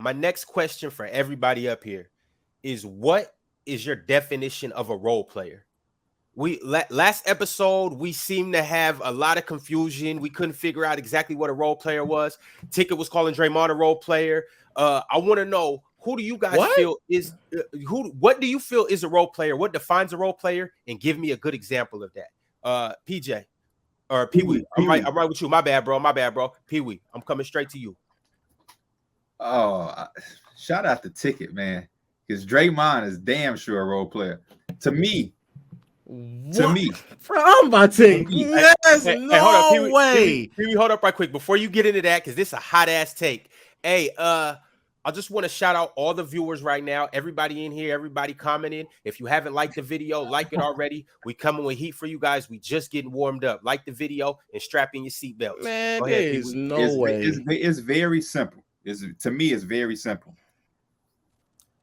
My next question for everybody up here is, what is your definition of a role player? Last episode, we seemed to have a lot of confusion. We couldn't figure out exactly what a role player was. Ticket was calling Draymond a role player. I want to know, who do you guys feel is what do you feel is a role player? What defines a role player? And give me a good example of that. PJ or PeeWee. I'm right with you. My bad, bro. PeeWee, I'm coming straight to you. Oh, shout out the Ticket, man, because Draymond is damn sure a role player to me. To me, I'm about to. Yes, hey, no hold on, way. PeeWee, hold up right quick before you get into that, because this is a hot ass take. Hey, I just want to shout out all the viewers right now. Everybody in here, everybody commenting. If you haven't liked the video, like it already. We coming with heat for you guys. We just getting warmed up. Like the video and strap in your seatbelts. Man, there is no way. It's very simple. To me, it's very simple.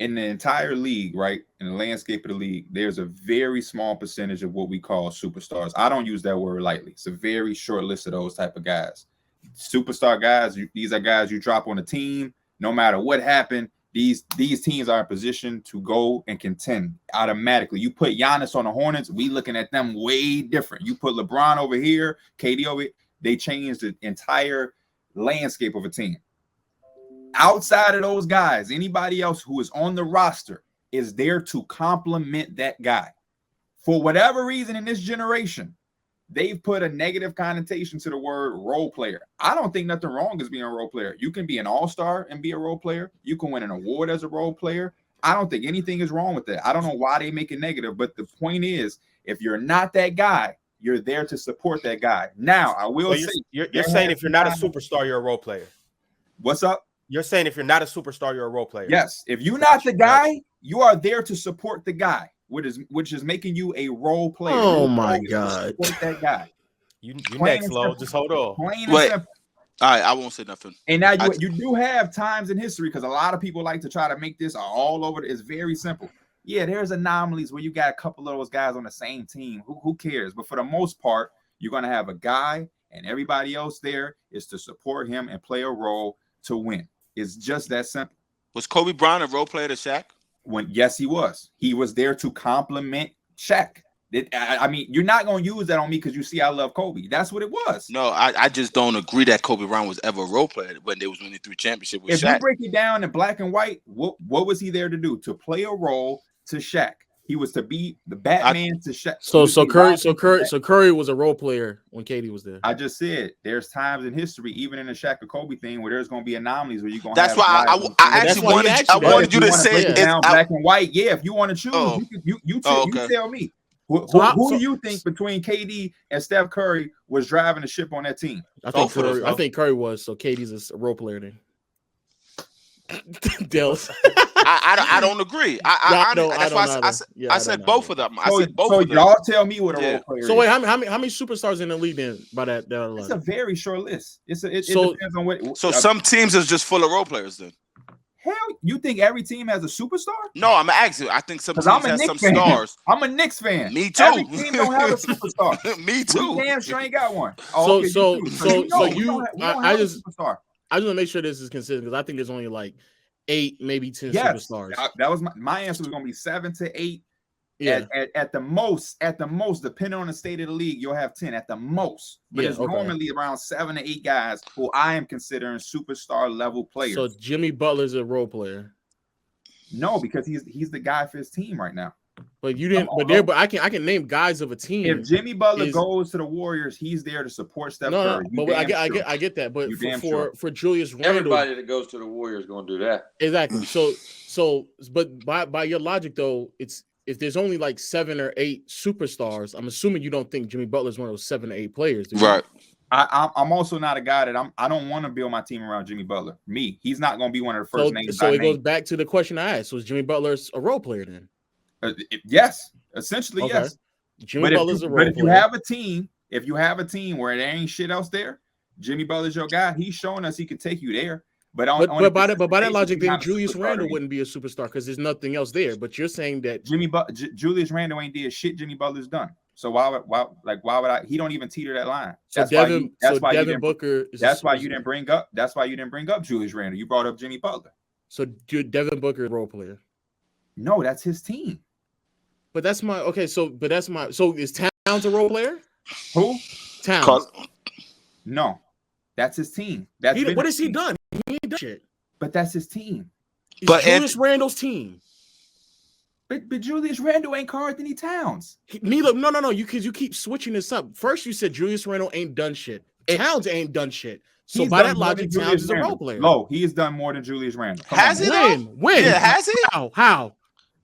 In the entire league, right, in the landscape of the league, there's a very small percentage of what we call superstars. I don't use that word lightly. It's a very short list of those type of guys. Superstar guys, these are guys you drop on a team. No matter what happened, these teams are in position to go and contend automatically. You put Giannis on the Hornets, we looking at them way different. You put LeBron over here, KD over here, they change the entire landscape of a team. Outside of those guys, anybody else who is on the roster is there to complement that guy. For whatever reason in this generation, they've put a negative connotation to the word role player. I don't think nothing wrong is being a role player. You can be an all-star and be a role player. You can win an award as a role player. I don't think anything is wrong with that. I don't know why they make it negative, but the point is, if you're not that guy, you're there to support that guy. Now, I will say, you're saying if you're not a superstar, you're a role player. What's up? You're saying if you're not a superstar, you're a role player. Yes. If you're not the guy, you are there to support the guy, which is making you a role player. Oh my God. Support that guy. You next, Lo. Just hold on. Wait. All right, I won't say nothing. And now you do have times in history, because a lot of people like to try to make this all over. It's very simple. Yeah, there's anomalies where you got a couple of those guys on the same team. Who cares? But for the most part, you're going to have a guy, and everybody else there is to support him and play a role to win. It's just that simple. Was Kobe Bryant a role player to Shaq? Yes, he was. He was there to complement Shaq. I mean, you're not going to use that on me because you see I love Kobe. That's what it was. No, I just don't agree that Kobe Bryant was ever a role player when they was winning 3 championships with Shaq. If you break it down in black and white, what was he there to do? To play a role to Shaq. He was to be the Batman to Shaq. So Curry was a role player when KD was there. I just said there's times in history, even in the Shaq or Kobe thing, where there's going to be anomalies where you're going to. That's why I actually wanted you to say it down black and white. Yeah, if you want to choose, you tell me. Who do you think between KD and Steph Curry was driving the ship on that team? I think Curry was. So KD's a role player then. Dallas. I don't agree. I said both of them. I said both of them. Y'all tell me what a role player is. So wait, how many superstars in the league then by that? It's a very short list. It depends on what. So some teams is just full of role players then. Hell, you think every team has a superstar? No, I'm asking. I think some teams have some stars. I'm a Knicks fan. Me too. Every team don't have a superstar. Me too. We damn sure ain't got one. I just want to make sure this is consistent because I think there's only like 8, maybe 10 superstars. That was my answer was going to be 7 to 8. Yeah. At the most, depending on the state of the league, you'll have 10 at the most. But it's normally around 7 to 8 guys who I am considering superstar level players. So Jimmy Butler's a role player. No, because he's the guy for his team right now. But you didn't. But I can name guys of a team. If Jimmy Butler goes to the Warriors, he's there to support Steph Curry. But I get that. But for Julius Randle, everybody that goes to the Warriors is going to do that. Exactly. So but by your logic though, it's if there's only like 7 or 8 superstars, I'm assuming you don't think Jimmy Butler's one of those 7 or 8 players, right? I'm also not a guy that I don't want to build my team around Jimmy Butler. He's not going to be one of the first names. So it goes back to the question I asked: was Jimmy Butler a role player then? Yes, essentially yes. Jimmy Butler's a role player. But if you have a team where there ain't shit else there, Jimmy Butler's your guy. He's showing us he could take you there. But by that logic, then Julius Randle wouldn't be a superstar because there's nothing else there. But you're saying that Julius Randle ain't did shit Jimmy Butler's done. So why would I? He don't even teeter that line. That's why you didn't bring up Julius Randle. You brought up Jimmy Butler. So Devin Booker is a role player. No, that's his team. But that's my okay. So is Towns a role player? Who? Towns. No, that's his team. What has he done? He ain't done shit. But that's his team. It's Julius Randle's team. But Julius Randle ain't Karl Anthony Towns. Neither. No. You keep switching this up. First, you said Julius Randle ain't done shit. Towns ain't done shit. So by that logic, Towns is a role player. No, he has done more than Julius Randle. Has he? When? Yeah, has he? How?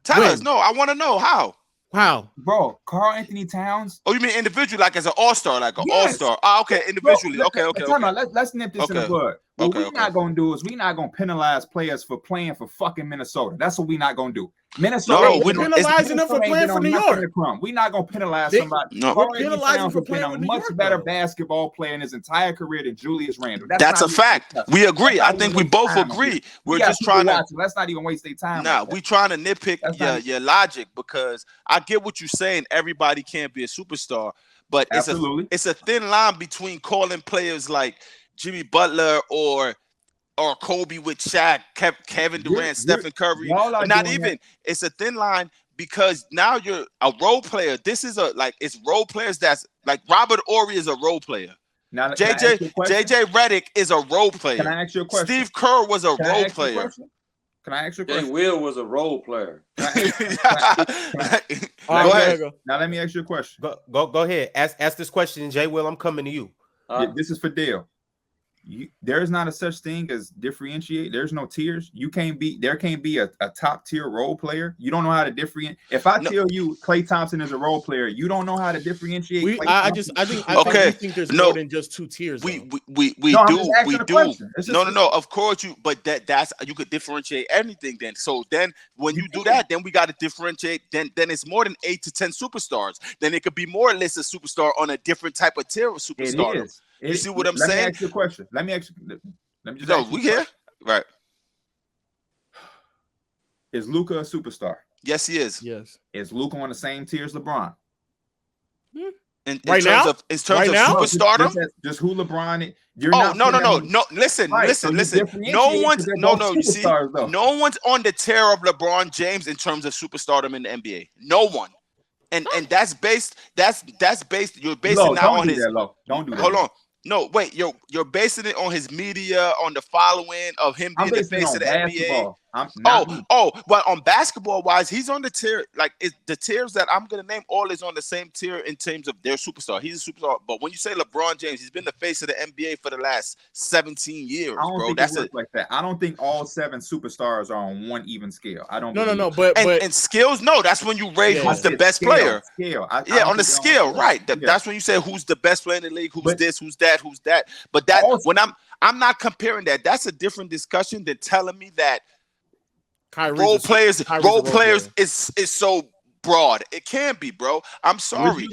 Tell us. No, I want to know how. How? Bro, Karl Anthony Towns. Oh, you mean individually, like as an all-star, like an all-star? Okay, individually. Bro, okay. Let's nip this in the bud. What we're not gonna do is we're not gonna penalize players for playing for fucking Minnesota. That's what we're not gonna do. Minnesota, we're penalizing them for playing for New York. We're not gonna penalize somebody. No, we're penalizing for playing a much better basketball player in his entire career than Julius Randle. That's a fact. We agree. I think we both agree. We're just trying to. Let's not even waste their time. Nah, we trying to nitpick your logic because I get what you're saying. Everybody can't be a superstar, but it's a thin line between calling players like Jimmy Butler or Kobe with Shaq, Kevin Durant, Stephen Curry. Not even. It's a thin line because now you're a role player. This is it's role players that's like Robert Horry is a role player. Now, JJ Redick is a role player. Can I ask you a question? Steve Kerr was a role player. Can I ask you a question? Will was a role player. Go ahead. Now let me ask you a question. Go ahead. Ask this question, Jay Will. I'm coming to you. This is for Dale. There is not a such thing as differentiate. There's no tiers. There can't be a top tier role player. You don't know how to differentiate. If I tell you Klay Thompson is a role player, you don't know how to differentiate. I think there's more than just two tiers. We do. No. Of course but that's you could differentiate anything then. So then when you do that, then we got to differentiate. Then it's more than 8 to 10 superstars. Then it could be more or less a superstar on a different type of tier of superstar. It is. You see what I'm saying? Let me ask you a question. Let me just. No, we here, right? Is Luca a superstar? Yes, he is. Yes. Is Luca on the same tier as LeBron? In terms of superstardom, just who LeBron is. No. Listen. No one's You see, no one's on the tier of LeBron James in terms of superstardom in the NBA. No one. And that's based. You're basing it now on his. Don't do that. Hold on. No, wait. You're basing it on his media, on the following of him being the face of the NBA. Well, on basketball wise, he's on the tier. Like the tiers that I'm gonna name, all is on the same tier in terms of their superstar. He's a superstar. But when you say LeBron James, he's been the face of the NBA for the last 17 years, bro. That's it. Like that. I don't think all 7 superstars are on one even scale. I don't. No. But skills, no. That's when you rate who's the best player. On the scale, right? That's when you say who's the best player in the league. Who's this? Who's that? Who's that? But that when I'm not comparing that. That's a different discussion than telling me that. Role players is so broad. It can't be, bro. I'm sorry.